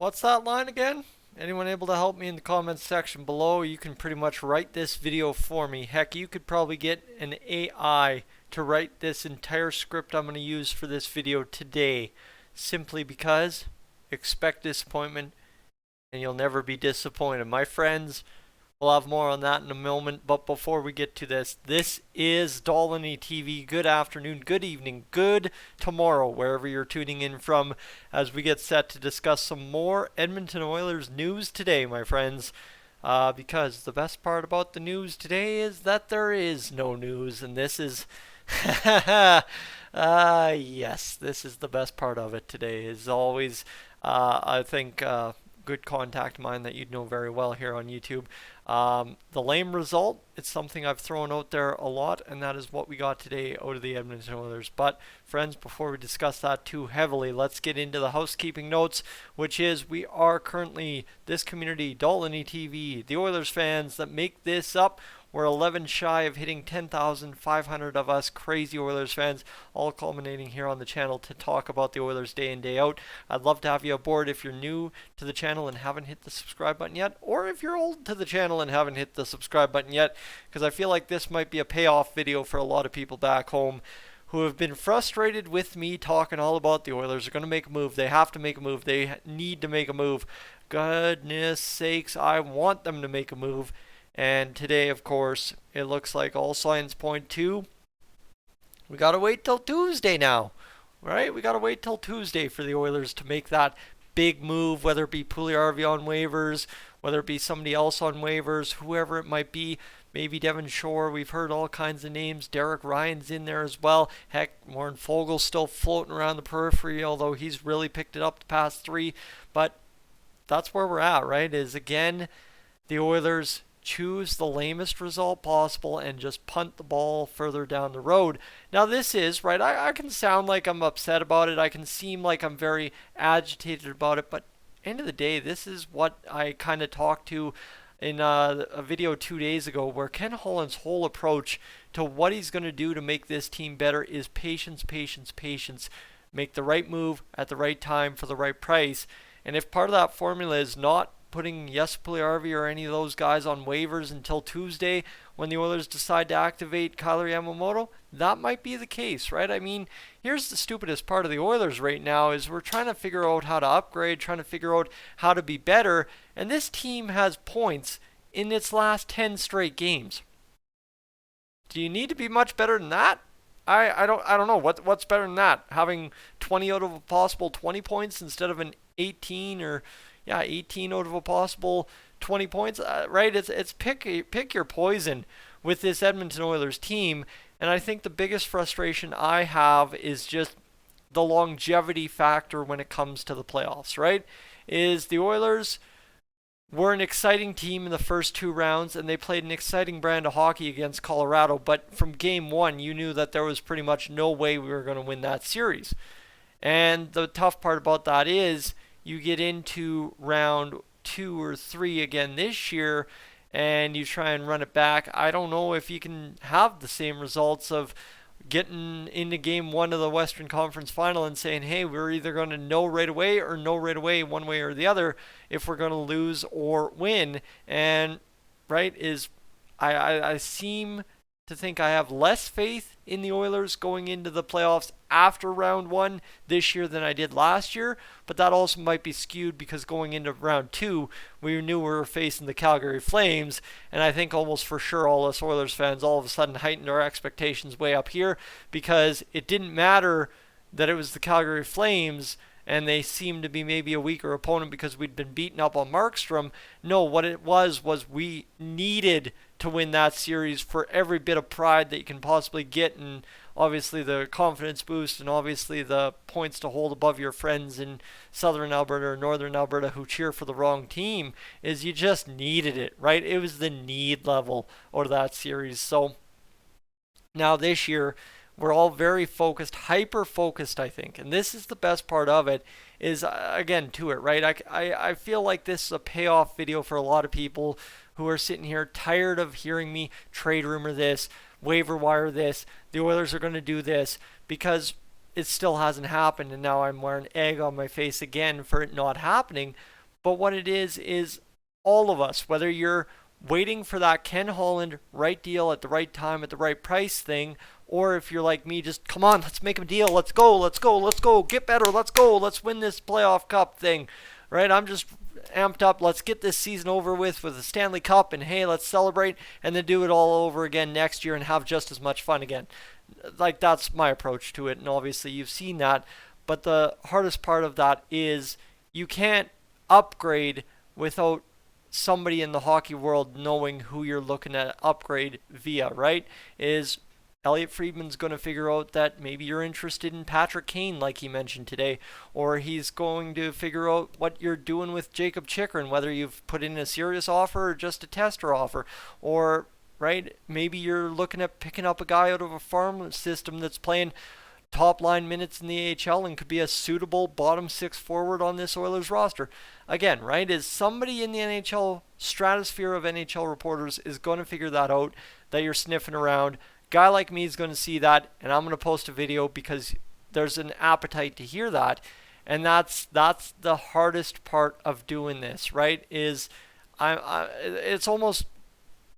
What's that line again? Anyone able to help me in the comments section below? You can pretty much write this video for me. Heck, you could probably get an AI to write this entire script I'm going to use for this video today. Simply because expect disappointment and you'll never be disappointed. My friends, we'll have more on that in a moment, but before we get to this is Dolynny TV. Good afternoon, good evening, good tomorrow, wherever you're tuning in from, as we get set to discuss some more Edmonton Oilers news today, my friends. Because the best part about the news today is that there is no news, and this is, yes, this is the best part of it today. Is always, I think, good contact of mine that you'd know very well here on YouTube. The lame result, it's something I've thrown out there a lot, and that is what we got today out of the Edmonton Oilers. But, friends, before we discuss that too heavily, let's get into the housekeeping notes, which is we are currently, this community, Dolynny TV, the Oilers fans that make this up. We're 11 shy of hitting 10,500 of us crazy Oilers fans, all culminating here on the channel to talk about the Oilers day in, day out. I'd love to have you aboard if you're new to the channel and haven't hit the subscribe button yet, or if you're old to the channel and haven't hit the subscribe button yet, because I feel like this might be a payoff video for a lot of people back home who have been frustrated with me talking all about the Oilers are going to make a move. They have to make a move. They need to make a move. Goodness sakes, I want them to make a move. And today, of course, it looks like all signs point to we got to wait till Tuesday now, right? We got to wait till Tuesday for the Oilers to make that big move, whether it be Puljujärvi on waivers, whether it be somebody else on waivers, whoever it might be. Maybe Devon Shore. We've heard all kinds of names. Derek Ryan's in there as well. Heck, Warren Fogel's still floating around the periphery, although he's really picked it up the past three. But that's where we're at, right? Is again, the Oilers choose the lamest result possible and just punt the ball further down the road. Now this is, right, I can sound like I'm upset about it. I can seem like I'm very agitated about it. But end of the day, this is what I kind of talked to in a video 2 days ago, where Ken Holland's whole approach to what he's going to do to make this team better is patience, patience, patience. Make the right move at the right time for the right price. And if part of that formula is not putting Puljujärvi or any of those guys on waivers until Tuesday when the Oilers decide to activate Kailer Yamamoto, that might be the case, right? I mean, here's the stupidest part of the Oilers right now is we're trying to figure out how to upgrade, trying to figure out how to be better, and this team has points in its last 10 straight games. Do you need to be much better than that? I don't know what's better than that, having 20 out of a possible 20 points instead of an 18 or 18 out of a possible 20 points, right? It's pick your poison with this Edmonton Oilers team, and I think the biggest frustration I have is just the longevity factor when it comes to the playoffs, right? Is the Oilers were an exciting team in the first two rounds, and they played an exciting brand of hockey against Colorado, but from game one, you knew that there was pretty much no way we were going to win that series. And the tough part about that is you get into round 2 or 3 again this year and you try and run it back. I don't know if you can have the same results of getting into game 1 of the Western Conference Final and saying, hey, we're either going to know right away or know right away one way or the other if we're going to lose or win. And right is I seem to think I have less faith in the Oilers going into the playoffs after round 1 this year than I did last year, but that also might be skewed because going into round 2 we knew we were facing the Calgary Flames, and I think almost for sure all us Oilers fans all of a sudden heightened our expectations way up here because it didn't matter that it was the Calgary Flames and they seemed to be maybe a weaker opponent because we'd been beaten up on Markstrom. No, what it was we needed to win that series for every bit of pride that you can possibly get, and obviously the confidence boost, and obviously the points to hold above your friends in Southern Alberta or Northern Alberta who cheer for the wrong team, is you just needed it, right? It was the need level of that series. So now this year, we're all very focused, hyper-focused, I think. And this is the best part of it, is, again, to it, right? I feel like this is a payoff video for a lot of people who are sitting here tired of hearing me trade rumor this, waiver wire this, the Oilers are going to do this, because it still hasn't happened, and now I'm wearing egg on my face again for it not happening. But what it is all of us, whether you're waiting for that Ken Holland right deal at the right time at the right price thing, or if you're like me, just come on, let's make a deal, let's go, let's go, let's go, get better, let's go, let's win this playoff cup thing, right? I'm just amped up. Let's get this season over with a Stanley Cup, and hey, let's celebrate, and then do it all over again next year and have just as much fun again. Like, that's my approach to it, and obviously you've seen that. But the hardest part of that is you can't upgrade without somebody in the hockey world knowing who you're looking at upgrade via, right? Is Elliot Friedman's going to figure out that maybe you're interested in Patrick Kane, like he mentioned today, or he's going to figure out what you're doing with Jacob Chikrin, whether you've put in a serious offer or just a tester offer, or right, maybe you're looking at picking up a guy out of a farm system that's playing top line minutes in the AHL and could be a suitable bottom six forward on this Oilers roster. Again, right, is somebody in the NHL stratosphere of NHL reporters is going to figure that out, that you're sniffing around. Guy like me is going to see that, and I'm going to post a video because there's an appetite to hear that. And that's the hardest part of doing this, right? Is it's almost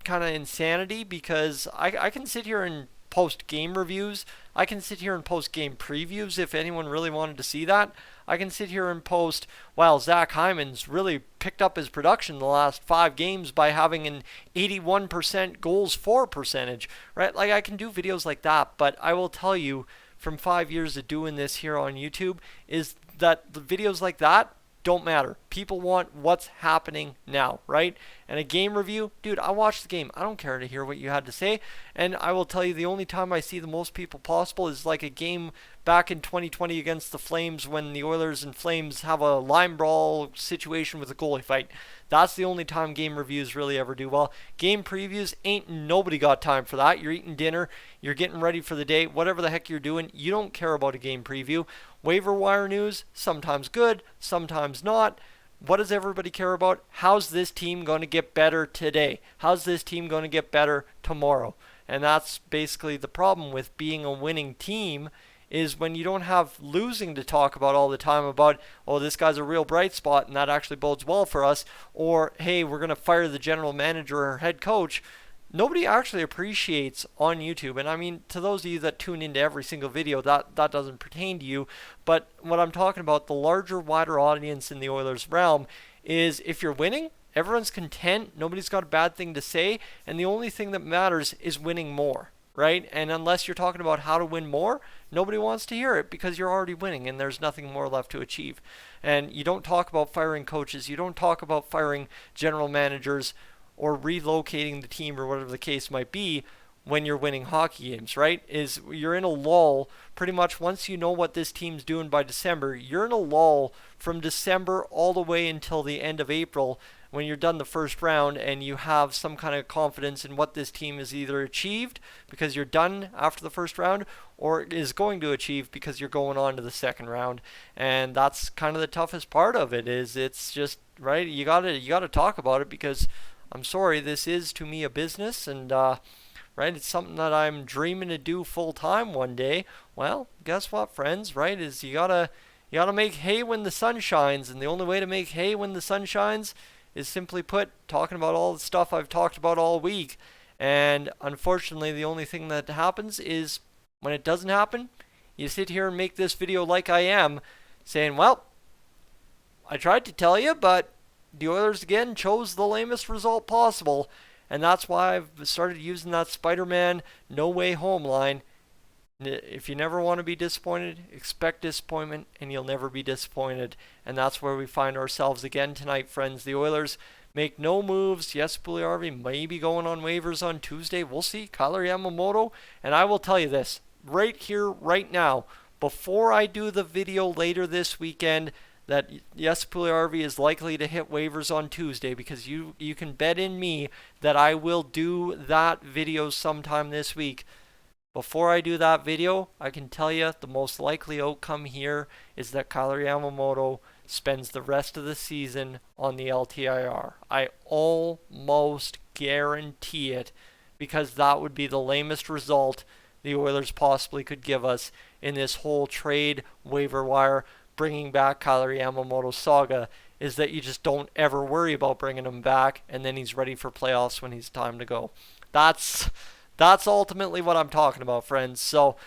kind of insanity, because I can sit here and post game reviews. I can sit here and post game previews if anyone really wanted to see that. I can sit here and post, well, Zach Hyman's really picked up his production the last 5 games by having an 81% goals for percentage, right? Like, I can do videos like that, but I will tell you from 5 years of doing this here on YouTube is that the videos like that don't matter. People want what's happening now, right? And a game review, dude, I watched the game. I don't care to hear what you had to say. And I will tell you, the only time I see the most people possible is like a game back in 2020 against the Flames, when the Oilers and Flames have a line brawl situation with a goalie fight. That's the only time game reviews really ever do well. Game previews, ain't nobody got time for that. You're eating dinner, you're getting ready for the day, whatever the heck you're doing, you don't care about a game preview. Waiver wire news, sometimes good, sometimes not. What does everybody care about? How's this team going to get better today? How's this team going to get better tomorrow? And that's basically the problem with being a winning team, is when you don't have losing to talk about all the time about, oh, this guy's a real bright spot and that actually bodes well for us, or hey, we're going to fire the general manager or head coach. Nobody actually appreciates on YouTube, and I mean, to those of you that tune into every single video, that doesn't pertain to you, but what I'm talking about, the larger, wider audience in the Oilers realm, is if you're winning, everyone's content, nobody's got a bad thing to say, and the only thing that matters is winning more, right? And unless you're talking about how to win more, nobody wants to hear it, because you're already winning and there's nothing more left to achieve. And you don't talk about firing coaches, you don't talk about firing general managers, or relocating the team, or whatever the case might be, when you're winning hockey games, right? Is you're in a lull pretty much once you know what this team's doing by December. You're in a lull from December all the way until the end of April, when you're done the first round and you have some kind of confidence in what this team has either achieved because you're done after the first round, or is going to achieve because you're going on to the second round. And that's kind of the toughest part of it, is it's just, right, you gotta talk about it, because I'm sorry, this is to me a business, and right, it's something that I'm dreaming to do full time one day. Well, guess what, friends? Right, is you gotta make hay when the sun shines, and the only way to make hay when the sun shines is, simply put, talking about all the stuff I've talked about all week. And unfortunately, the only thing that happens is when it doesn't happen, you sit here and make this video like I am, saying, well, I tried to tell you, but the Oilers again chose the lamest result possible, and that's why I've started using that Spider-Man no way home line. If you never want to be disappointed, expect disappointment, and you'll never be disappointed. And that's where we find ourselves again tonight, friends. The Oilers make no moves. Yes, Puljujärvi may be going on waivers on Tuesday. We'll see. Kailer Yamamoto. And I will tell you this right here, right now, before I do the video later this weekend, that yes, Puljujärvi is likely to hit waivers on Tuesday, because you can bet in me that I will do that video sometime this week. Before I do that video, I can tell you the most likely outcome here is that Kailer Yamamoto spends the rest of the season on the LTIR. I almost guarantee it, because that would be the lamest result the Oilers possibly could give us in this whole trade waiver wire bringing back Kyler Yamamoto saga is that you just don't ever worry about bringing him back, and then he's ready for playoffs when he's time to go. That's ultimately what I'm talking about, friends. So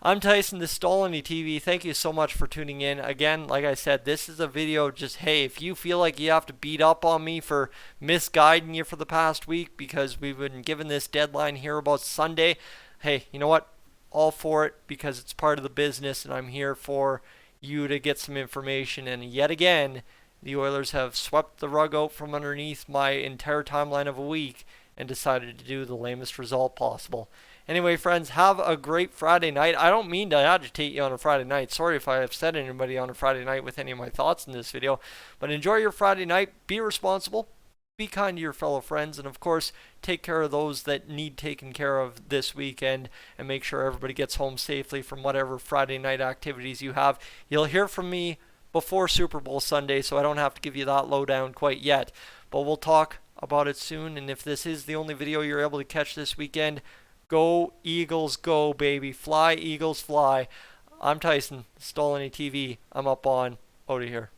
I'm Tyson, this is Dolynny TV. Thank you so much for tuning in. Again, like I said, this is a video just, hey, if you feel like you have to beat up on me for misguiding you for the past week because we've been given this deadline here about Sunday, hey, you know what? All for it because it's part of the business and I'm here for you to get some information. And yet again, the Oilers have swept the rug out from underneath my entire timeline of a week and decided to do the lamest result possible. Anyway, friends, have a great Friday night. I don't mean to agitate you on a Friday night. Sorry if I upset anybody on a Friday night with any of my thoughts in this video. But enjoy your Friday night. Be responsible. Be kind to your fellow friends. And, of course, take care of those that need taken care of this weekend. And make sure everybody gets home safely from whatever Friday night activities you have. You'll hear from me before Super Bowl Sunday, so I don't have to give you that lowdown quite yet. But we'll talk about it soon. And if this is the only video you're able to catch this weekend, go Eagles, go, baby. Fly, Eagles, fly. I'm Tyson, Dolynny TV. I'm up on out of here.